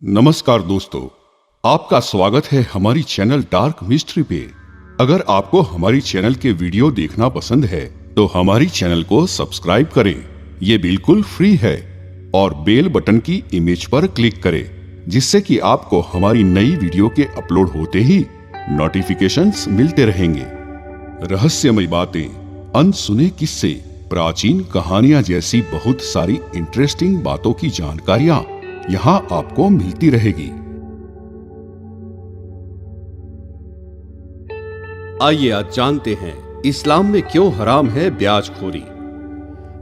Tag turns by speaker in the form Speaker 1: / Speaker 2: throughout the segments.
Speaker 1: नमस्कार दोस्तों, आपका स्वागत है हमारी चैनल डार्क मिस्ट्री पे। अगर आपको हमारी चैनल के वीडियो देखना पसंद है तो हमारी चैनल को सब्सक्राइब करें, ये बिल्कुल फ्री है, और बेल बटन की इमेज पर क्लिक करें जिससे कि आपको हमारी नई वीडियो के अपलोड होते ही नोटिफिकेशंस मिलते रहेंगे। रहस्यमय बातें, अनसुने किस्से, प्राचीन कहानियां जैसी बहुत सारी इंटरेस्टिंग बातों की जानकारियां यहाँ आपको मिलती रहेगी।
Speaker 2: आइए आज जानते हैं इस्लाम में क्यों हराम है ब्याजखोरी।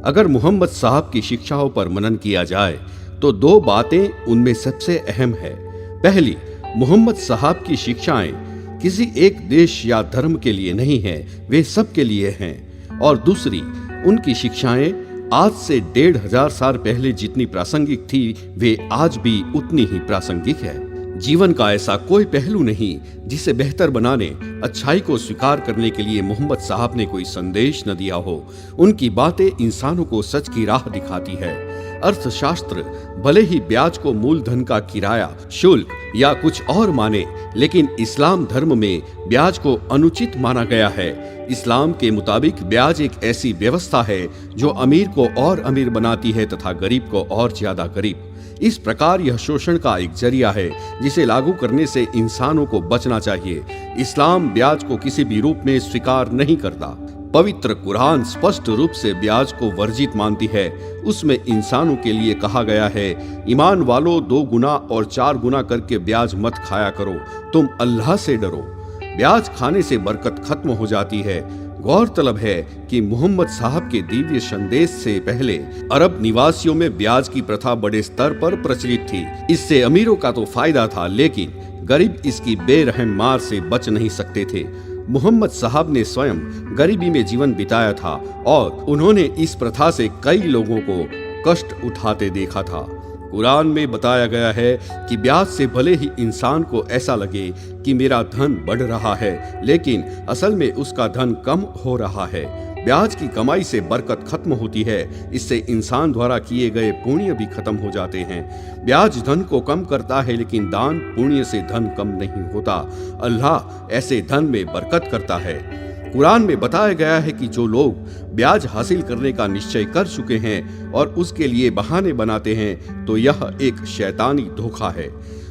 Speaker 2: अगर मोहम्मद साहब की शिक्षाओं पर मनन किया जाए तो दो बातें उनमें सबसे अहम है। पहली, मोहम्मद साहब की शिक्षाएं किसी एक देश या धर्म के लिए नहीं है, वे सबके लिए हैं। और दूसरी, उनकी शिक्षाएं आज से 1500 साल पहले जितनी प्रासंगिक थी वे आज भी उतनी ही प्रासंगिक है। जीवन का ऐसा कोई पहलू नहीं जिसे बेहतर बनाने, अच्छाई को स्वीकार करने के लिए मोहम्मद साहब ने कोई संदेश न दिया हो। उनकी बातें इंसानों को सच की राह दिखाती है। अर्थशास्त्र भले ही ब्याज को मूलधन का किराया, शुल्क या कुछ और माने, लेकिन इस्लाम धर्म में ब्याज को अनुचित माना गया है। इस्लाम के मुताबिक ब्याज एक ऐसी व्यवस्था है जो अमीर को और अमीर बनाती है तथा गरीब को और ज्यादा गरीब। इस प्रकार यह शोषण का एक जरिया है जिसे लागू करने से इंसानों को बचना चाहिए। इस्लाम ब्याज को किसी भी रूप में स्वीकार नहीं करता। पवित्र कुरान स्पष्ट रूप से ब्याज को वर्जित मानती है। उसमें इंसानों के लिए कहा गया है, ईमान वालों 2 गुना और 4 गुना करके ब्याज मत खाया करो, तुम अल्लाह से डरो। ब्याज खाने से बरकत खत्म हो जाती है। गौरतलब है कि मोहम्मद साहब के दिव्य संदेश से पहले अरब निवासियों में ब्याज की प्रथा बड़े स्तर पर प्रचलित थी। इससे अमीरों का तो फायदा था, लेकिन गरीब इसकी बेरहम मार से बच नहीं सकते थे। मोहम्मद साहब ने स्वयं गरीबी में जीवन बिताया था और उन्होंने इस प्रथा से कई लोगों को कष्ट उठाते देखा था। कुरान में बताया गया है कि ब्याज से भले ही इंसान को ऐसा लगे कि मेरा धन बढ़ रहा है, लेकिन असल में उसका धन कम हो रहा है। ब्याज की कमाई से बरकत खत्म होती है, इससे इंसान द्वारा किए गए पुण्य भी खत्म हो जाते हैं। ब्याज धन को कम करता है, लेकिन दान पुण्य से धन कम नहीं होता। अल्लाह ऐसे धन में बरकत करता है। कुरान में बताया गया है कि जो लोग ब्याज हासिल करने का निश्चय कर चुके हैं और उसके लिए बहाने बनाते हैं तो यह एक शैतानी धोखा है।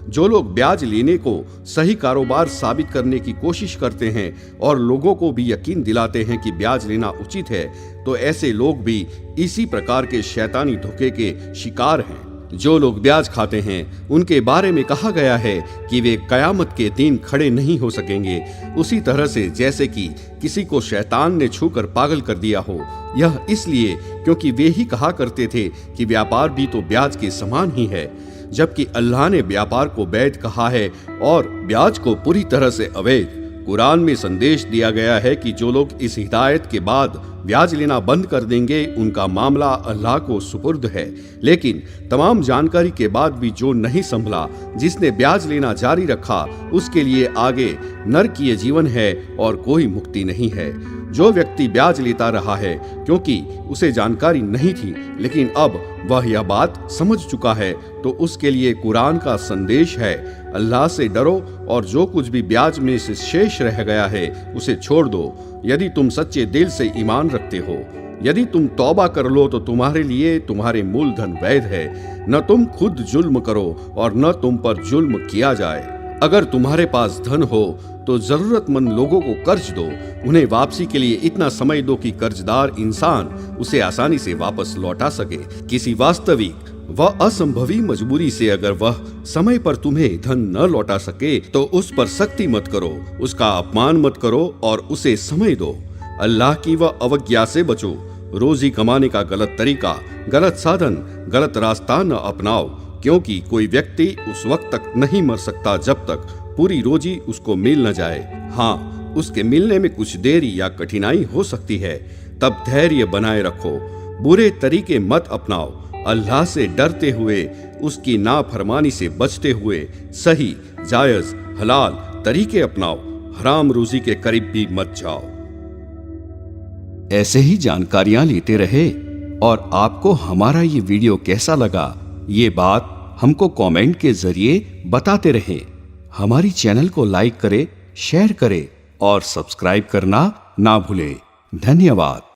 Speaker 2: जो लोग ब्याज लेने को सही कारोबार साबित करने की कोशिश करते हैं और लोगों को भी यकीन दिलाते हैं कि ब्याज लेना उचित है, तो ऐसे लोग भी इसी प्रकार के शैतानी धोखे के शिकार हैं। जो लोग ब्याज खाते हैं उनके बारे में कहा गया है कि वे कयामत के दिन खड़े नहीं हो सकेंगे, उसी तरह से जैसे कि किसी को शैतान ने छूकर पागल कर दिया हो। यह इसलिए क्योंकि वे ही कहा करते थे कि व्यापार भी तो ब्याज के समान ही है, जबकि अल्लाह ने व्यापार को वैध कहा है और ब्याज को पूरी तरह से अवैध। कुरान में संदेश दिया गया है कि जो लोग इस हिदायत के बाद ब्याज लेना बंद कर देंगे उनका मामला अल्लाह को सुपुर्द है। लेकिन तमाम जानकारी के बाद भी जो नहीं संभला, जिसने ब्याज लेना जारी रखा, उसके लिए आगे नरकीय जीवन है और कोई मुक्ति नहीं है। जो व्यक्ति ब्याज लेता रहा है क्योंकि उसे जानकारी नहीं थी, लेकिन अब वह यह बात समझ चुका है, तो उसके लिए कुरान का संदेश है, अल्लाह से डरो और जो कुछ भी ब्याज में से शेष रह गया है उसे छोड़ दो, यदि तुम सच्चे दिल से ईमान रखते हो। यदि तुम तौबा कर लो तो तुम्हारे लिए तुम्हारे मूलधन वैध है। न तुम खुद जुल्म करो और न तुम पर जुल्म किया जाए। अगर तुम्हारे पास धन हो तो जरूरतमंद लोगों को कर्ज दो, उन्हें वापसी के लिए इतना समय दो कि कर्जदार इंसान उसे आसानी से वापस लौटा सके। किसी वास्तविक व असंभवी मजबूरी से अगर वह समय पर तुम्हें धन न लौटा सके तो उस पर सख्ती मत करो, उसका अपमान मत करो और उसे समय दो। अल्लाह की वह अवज्ञा से बचो। रोजी कमाने का गलत तरीका, गलत साधन, गलत रास्ता न अपनाओ, क्योंकि कोई व्यक्ति उस वक्त तक नहीं मर सकता जब तक पूरी रोजी उसको मिल न जाए। हाँ, उसके मिलने में कुछ देरी या कठिनाई हो सकती है, तब धैर्य बनाए रखो। बुरे तरीके मत अपनाओ। अल्लाह से डरते हुए, उसकी नाफरमानी से बचते हुए सही, जायज, हलाल तरीके अपनाओ। हराम रोजी के करीब भी मत जाओ।
Speaker 1: ऐसे ही जानकारियां लेते रहे। और आपको हमारा ये वीडियो कैसा लगा, ये बात
Speaker 2: हमको कमेंट के जरिए बताते रहें। हमारी चैनल को लाइक करें, शेयर करें और सब्सक्राइब करना ना भूलें। धन्यवाद।